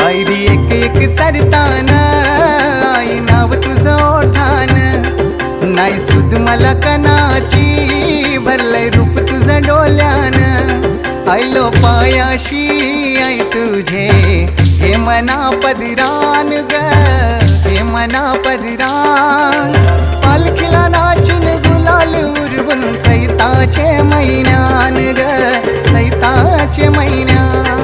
आयरी एक एक चढतान आई नाव तुझं ओठान नाही सुद मला कणाची भरलंय रूप तुझं डोल्यान आयलो पायाशी आई तुझे हे मना पदिरान ग हे मना पदिरान पालखीला नाचिन गुलाल उरवून चैताचे महिन्यान ग चैताचे महिन्यान